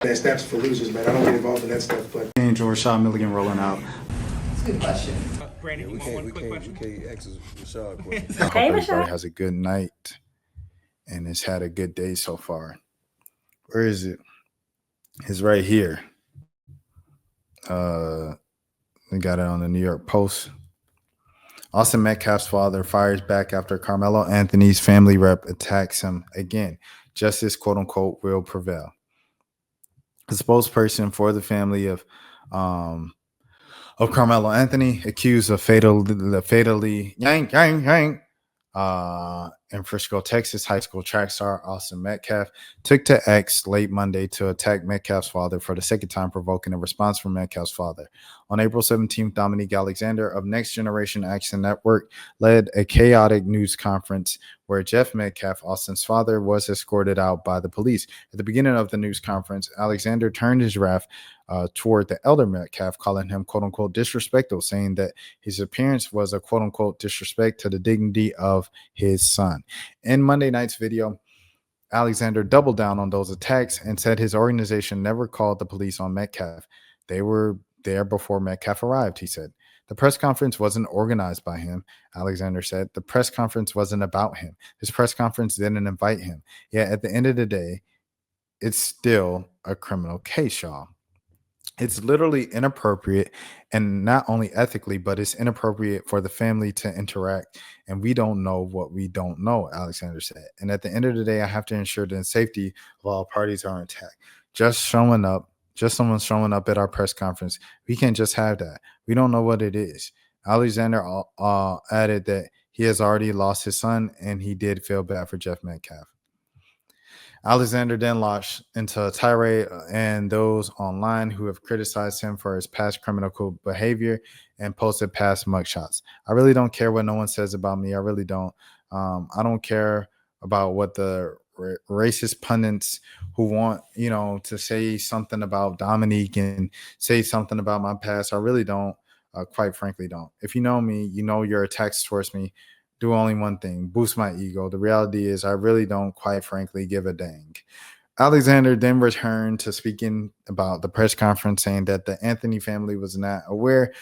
That snaps for losers, man. I don't get involved in that stuff, but Angel Rashad Milligan rolling out. That's a good question. Brandon, We you want one can't, quick question? we can't ask Rashad a question. I hope everybody has a good night and has had a good day so far. Where is it? It's right here. We got it on the New York Post. Austin Metcalf's father fires back after Carmelo Anthony's family rep attacks him again. Justice, quote unquote, will prevail. The spokesperson for the family of Carmelo Anthony, accused of fatally in Frisco, Texas, high school track star Austin Metcalf took to X late Monday to attack Metcalf's father for the second time, provoking a response from Metcalf's father. On April 17th, Dominique Alexander of Next Generation Action Network led a chaotic news conference where Jeff Metcalf, Austin's father, was escorted out by the police. At the beginning of the news conference, Alexander turned his wrath toward the elder Metcalf, calling him, quote unquote, disrespectful, saying that his appearance was a, quote unquote, disrespect to the dignity of his son. In Monday night's video, Alexander doubled down on those attacks and said his organization never called the police on Metcalf. They were there before Metcalf arrived, he said. The press conference wasn't organized by him, Alexander said. The press conference wasn't about him. This press conference didn't invite him. Yet at the end of the day, it's still a criminal case, y'all. It's literally inappropriate, and not only ethically, but it's inappropriate for the family to interact. And we don't know what we don't know, Alexander said. And at the end of the day, I have to ensure the safety of all parties are intact. Just someone showing up at our press conference, we can't just have that. We don't know what it is. Alexander added that he has already lost his son, and he did feel bad for Jeff Metcalf. Alexander then launched into a tirade and those online who have criticized him for his past criminal behavior and posted past mugshots. I really don't care what no one says about me. I really don't. I don't care about what the racist pundits who want, to say something about Dominique and say something about my past. I really don't. Quite frankly, don't. If you know me, you know your attacks towards me do only one thing: boost my ego. The reality is I really don't, quite frankly, give a dang. Alexander then returned to speaking about the press conference, saying that the Anthony family was not aware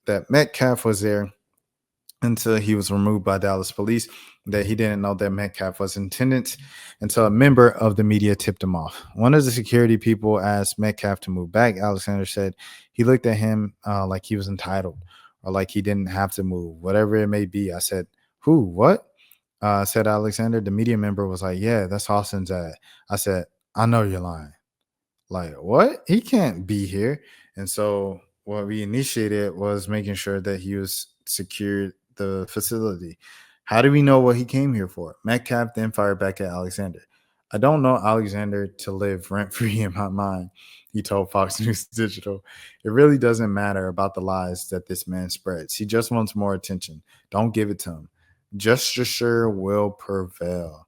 that Metcalf was there until he was removed by Dallas police, that he didn't know that Metcalf was in attendance until a member of the media tipped him off. One of the security people asked Metcalf to move back. Alexander said he looked at him like he was entitled or like he didn't have to move, whatever it may be. I said, who? What? Said Alexander. The media member was like, yeah, that's Austin's ad. I said, I know you're lying. Like, what? He can't be here. And so what we initiated was making sure that he was secured the facility. How do we know what he came here for? Metcalf then fired back at Alexander. I don't know Alexander to live rent-free in my mind, he told Fox News Digital. It really doesn't matter about the lies that this man spreads. He just wants more attention. Don't give it to him. Justice will prevail.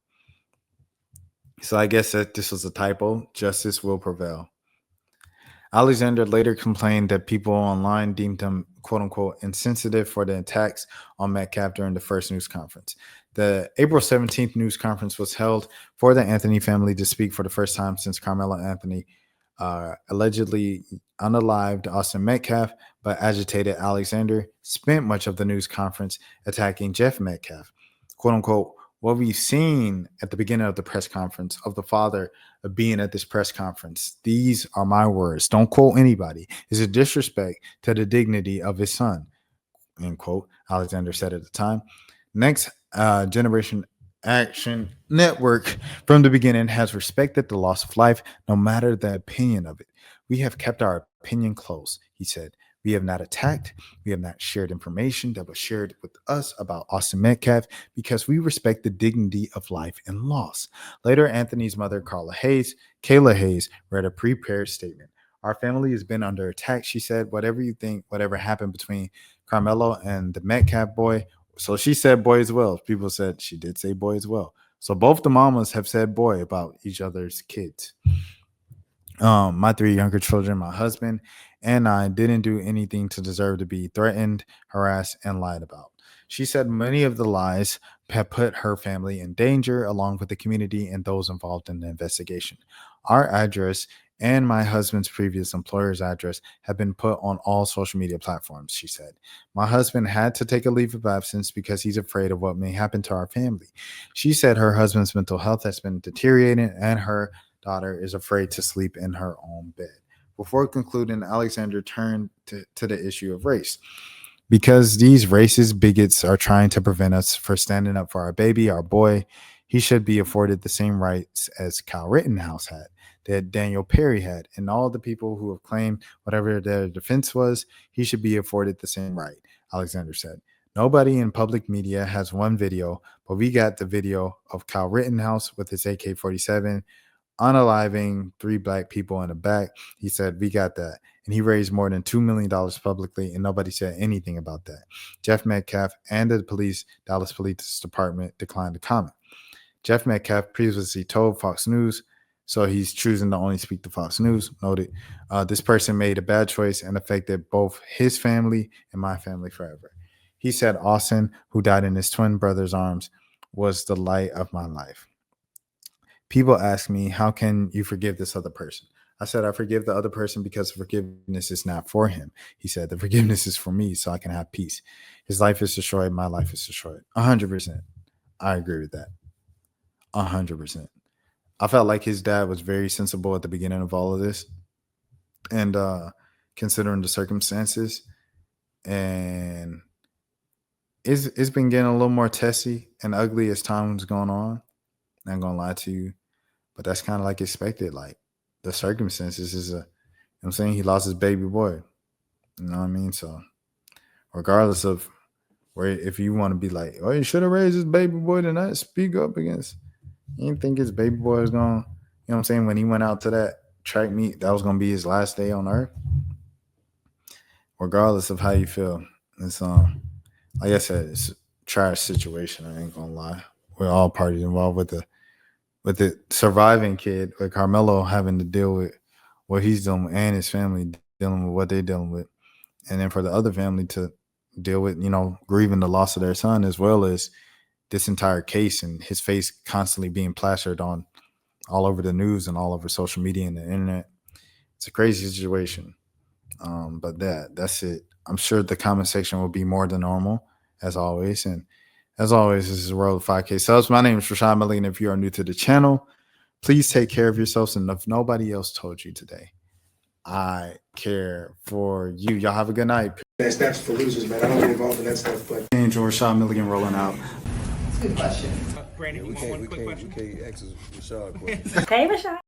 So I guess that this was a typo. Justice will prevail. Alexander later complained that people online deemed him, quote unquote, insensitive for the attacks on Metcalf during the first news conference. The April 17th news conference was held for the Anthony family to speak for the first time since Carmelo Anthony allegedly unalived Austin Metcalf, but agitated Alexander spent much of the news conference attacking Jeff Metcalf. Quote unquote, what we've seen at the beginning of the press conference of the father of being at this press conference, these are my words, don't quote anybody, is a disrespect to the dignity of his son, end quote, Alexander said at the time. Next Generation Action Network from the beginning has respected the loss of life, no matter the opinion of it. We have kept our opinion close, he said. We have not attacked. We have not shared information that was shared with us about Austin Metcalf because we respect the dignity of life and loss. Later, Anthony's mother, Kayla Hayes, read a prepared statement. Our family has been under attack, she said. Whatever you think, whatever happened between Carmelo and the Metcalf boy. So she said boy as well. People said she did say boy as well. So both the mamas have said boy about each other's kids. My three younger children, my husband, and I didn't do anything to deserve to be threatened, harassed, and lied about. She said many of the lies have put her family in danger, along with the community and those involved in the investigation. Our address and my husband's previous employer's address have been put on all social media platforms, she said. My husband had to take a leave of absence because he's afraid of what may happen to our family. She said her husband's mental health has been deteriorating and her daughter is afraid to sleep in her own bed. Before concluding, Alexander turned to the issue of race. Because these racist bigots are trying to prevent us from standing up for our baby, our boy, he should be afforded the same rights as Kyle Rittenhouse had, that Daniel Perry had, and all the people who have claimed whatever their defense was, he should be afforded the same right, Alexander said. Nobody in public media has one video, but we got the video of Kyle Rittenhouse with his AK-47 unaliving 3 black people in the back. He said, we got that. And he raised more than $2 million publicly, and nobody said anything about that. Jeff Metcalf and the Dallas Police Department declined to comment. Jeff Metcalf previously told Fox News, so he's choosing to only speak to Fox News, noted, this person made a bad choice and affected both his family and my family forever. He said Austin, who died in his twin brother's arms, was the light of my life. People ask me, how can you forgive this other person? I said, I forgive the other person because forgiveness is not for him. He said, the forgiveness is for me so I can have peace. His life is destroyed. My life is destroyed. 100%. I agree with that. 100%. I felt like his dad was very sensible at the beginning of all of this. And considering the circumstances. And it's been getting a little more testy and ugly as time's going on. Not gonna lie to you, but that's kind of like expected. Like the circumstances is you know what I'm saying, he lost his baby boy. You know what I mean? So regardless of where, if you want to be like, oh, you should have raised his baby boy tonight, speak up against. You didn't think his baby boy was gonna, you know what I'm saying, when he went out to that track meet, that was gonna be his last day on earth. Regardless of how you feel, it's like I said, it's a trash situation. I ain't gonna lie. We're all parties involved with the surviving kid, with Karmelo having to deal with what he's doing and his family dealing with what they're dealing with. And then for the other family to deal with, you know, grieving the loss of their son, as well as this entire case and his face constantly being plastered on all over the news and all over social media and the internet. It's a crazy situation. But that's it. I'm sure the comment section will be more than normal, as always. And as always, this is World of 5K Subs. My name is Rashad and if you are new to the channel, please take care of yourselves. And if nobody else told you today, I care for you. Y'all have a good night. That's for losers, man. I don't get involved in that stuff, but Angel Rashad Milligan rolling out. That's a good question. We can't ask Rashad questions. Hey, Rashad.